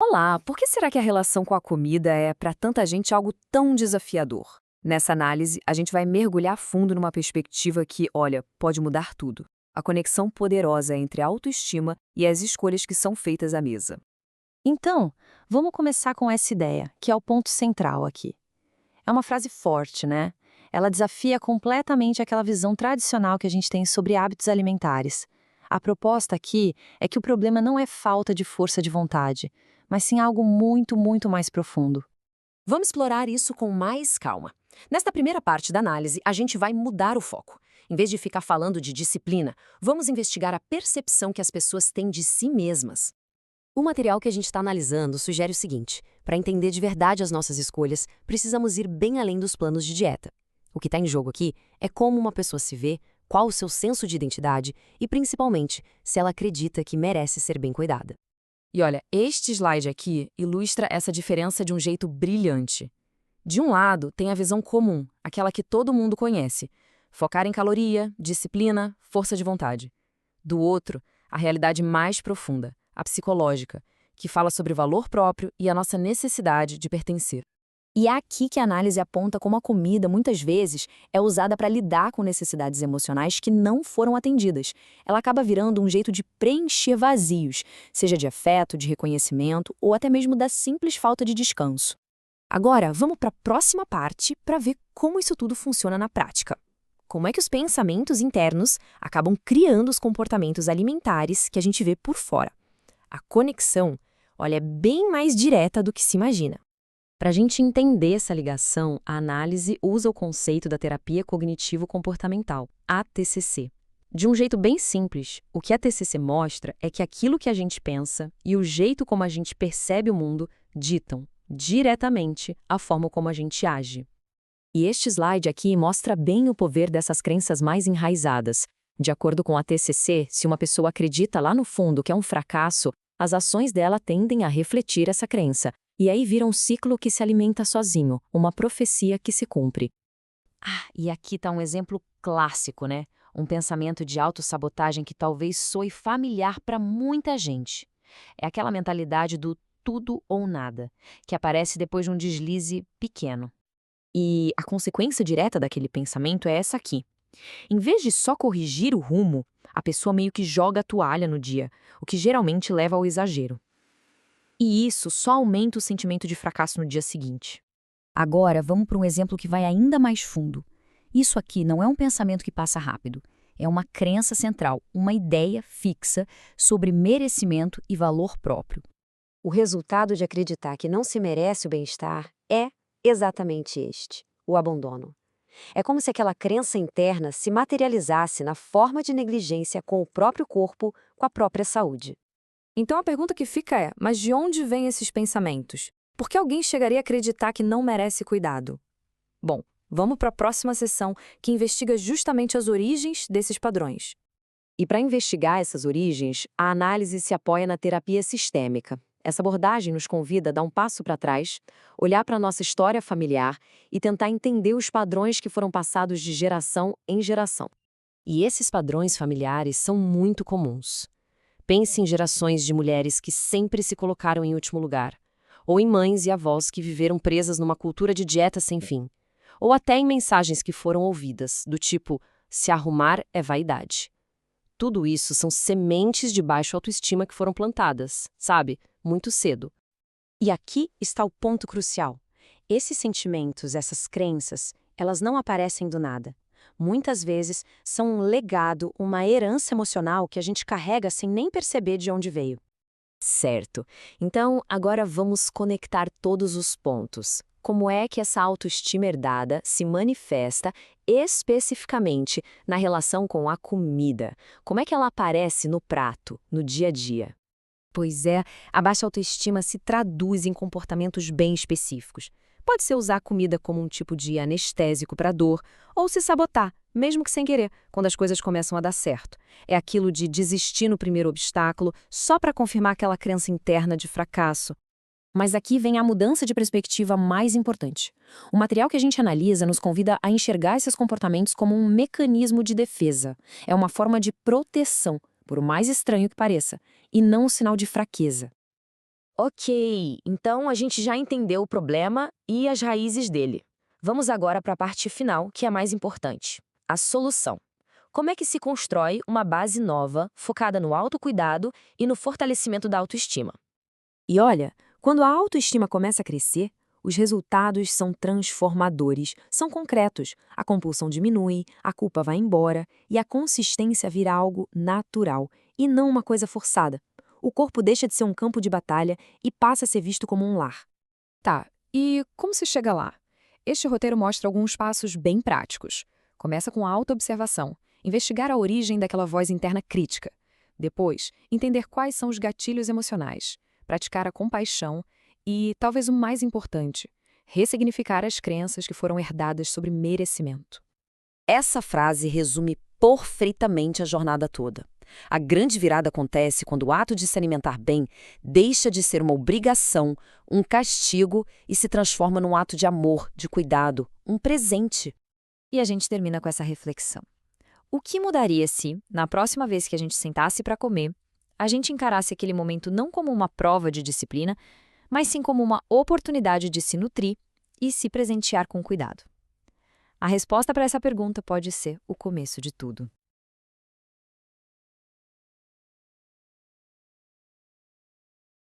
Olá, por que será que a relação com a comida é, para tanta gente, algo tão desafiador? Nessa análise, a gente vai mergulhar fundo numa perspectiva que, olha, pode mudar tudo. A conexão poderosa entre a autoestima e as escolhas que são feitas à mesa. Então, vamos começar com essa ideia, que é o ponto central aqui. É uma frase forte, né? Ela desafia completamente aquela visão tradicional que a gente tem sobre hábitos alimentares. A proposta aqui é que o problema não é falta de força de vontade, mas sim algo muito, muito mais profundo. Vamos explorar isso com mais calma. Nesta primeira parte da análise, a gente vai mudar o foco. Em vez de ficar falando de disciplina, vamos investigar a percepção que as pessoas têm de si mesmas. O material que a gente está analisando sugere o seguinte: para entender de verdade as nossas escolhas, precisamos ir bem além dos planos de dieta. O que está em jogo aqui é como uma pessoa se vê, qual o seu senso de identidade e, principalmente, se ela acredita que merece ser bem cuidada. E olha, este slide aqui ilustra essa diferença de um jeito brilhante. De um lado, tem a visão comum, aquela que todo mundo conhece: focar em caloria, disciplina, força de vontade. Do outro, a realidade mais profunda, a psicológica, que fala sobre o valor próprio e a nossa necessidade de pertencer. E é aqui que a análise aponta como a comida, muitas vezes, é usada para lidar com necessidades emocionais que não foram atendidas. Ela acaba virando um jeito de preencher vazios, seja de afeto, de reconhecimento ou até mesmo da simples falta de descanso. Agora, vamos para a próxima parte para ver como isso tudo funciona na prática. Como é que os pensamentos internos acabam criando os comportamentos alimentares que a gente vê por fora? A conexão, olha, é bem mais direta do que se imagina. Para a gente entender essa ligação, a análise usa o conceito da terapia cognitivo-comportamental, a TCC. De um jeito bem simples, o que a TCC mostra é que aquilo que a gente pensa e o jeito como a gente percebe o mundo ditam, diretamente, a forma como a gente age. E este slide aqui mostra bem o poder dessas crenças mais enraizadas. De acordo com a TCC, se uma pessoa acredita lá no fundo que é um fracasso, as ações dela tendem a refletir essa crença. E aí vira um ciclo que se alimenta sozinho, uma profecia que se cumpre. E aqui está um exemplo clássico, né? Um pensamento de autossabotagem que talvez soe familiar para muita gente. É aquela mentalidade do tudo ou nada, que aparece depois de um deslize pequeno. E a consequência direta daquele pensamento é essa aqui. Em vez de só corrigir o rumo, a pessoa meio que joga a toalha no dia, o que geralmente leva ao exagero. E isso só aumenta o sentimento de fracasso no dia seguinte. Agora, vamos para um exemplo que vai ainda mais fundo. Isso aqui não é um pensamento que passa rápido. É uma crença central, uma ideia fixa sobre merecimento e valor próprio. O resultado de acreditar que não se merece o bem-estar é exatamente este: o abandono. É como se aquela crença interna se materializasse na forma de negligência com o próprio corpo, com a própria saúde. Então a pergunta que fica é: mas de onde vêm esses pensamentos? Por que alguém chegaria a acreditar que não merece cuidado? Bom, vamos para a próxima sessão, que investiga justamente as origens desses padrões. E para investigar essas origens, a análise se apoia na terapia sistêmica. Essa abordagem nos convida a dar um passo para trás, olhar para a nossa história familiar e tentar entender os padrões que foram passados de geração em geração. E esses padrões familiares são muito comuns. Pense em gerações de mulheres que sempre se colocaram em último lugar, ou em mães e avós que viveram presas numa cultura de dieta sem fim, ou até em mensagens que foram ouvidas, do tipo: se arrumar é vaidade. Tudo isso são sementes de baixa autoestima que foram plantadas, sabe, muito cedo. E aqui está o ponto crucial. Esses sentimentos, essas crenças, elas não aparecem do nada. Muitas vezes são um legado, uma herança emocional que a gente carrega sem nem perceber de onde veio. Certo. Então, agora vamos conectar todos os pontos. Como é que essa autoestima herdada se manifesta especificamente na relação com a comida? Como é que ela aparece no prato, no dia a dia? Pois é, a baixa autoestima se traduz em comportamentos bem específicos. Pode ser usar a comida como um tipo de anestésico para dor, ou se sabotar, mesmo que sem querer, quando as coisas começam a dar certo. É aquilo de desistir no primeiro obstáculo, só para confirmar aquela crença interna de fracasso. Mas aqui vem a mudança de perspectiva mais importante. O material que a gente analisa nos convida a enxergar esses comportamentos como um mecanismo de defesa. É uma forma de proteção, por mais estranho que pareça, e não um sinal de fraqueza. Ok, então a gente já entendeu o problema e as raízes dele. Vamos agora para a parte final, que é a mais importante: a solução. Como é que se constrói uma base nova, focada no autocuidado e no fortalecimento da autoestima? E olha, quando a autoestima começa a crescer, os resultados são transformadores, são concretos. A compulsão diminui, a culpa vai embora e a consistência vira algo natural e não uma coisa forçada. O corpo deixa de ser um campo de batalha e passa a ser visto como um lar. Tá, e como se chega lá? Este roteiro mostra alguns passos bem práticos. Começa com a autoobservação, investigar a origem daquela voz interna crítica. Depois, entender quais são os gatilhos emocionais, praticar a compaixão e, talvez o mais importante, ressignificar as crenças que foram herdadas sobre merecimento. Essa frase resume perfeitamente a jornada toda. A grande virada acontece quando o ato de se alimentar bem deixa de ser uma obrigação, um castigo e se transforma num ato de amor, de cuidado, um presente. E a gente termina com essa reflexão. O que mudaria se, na próxima vez que a gente sentasse para comer, a gente encarasse aquele momento não como uma prova de disciplina, mas sim como uma oportunidade de se nutrir e se presentear com cuidado? A resposta para essa pergunta pode ser o começo de tudo.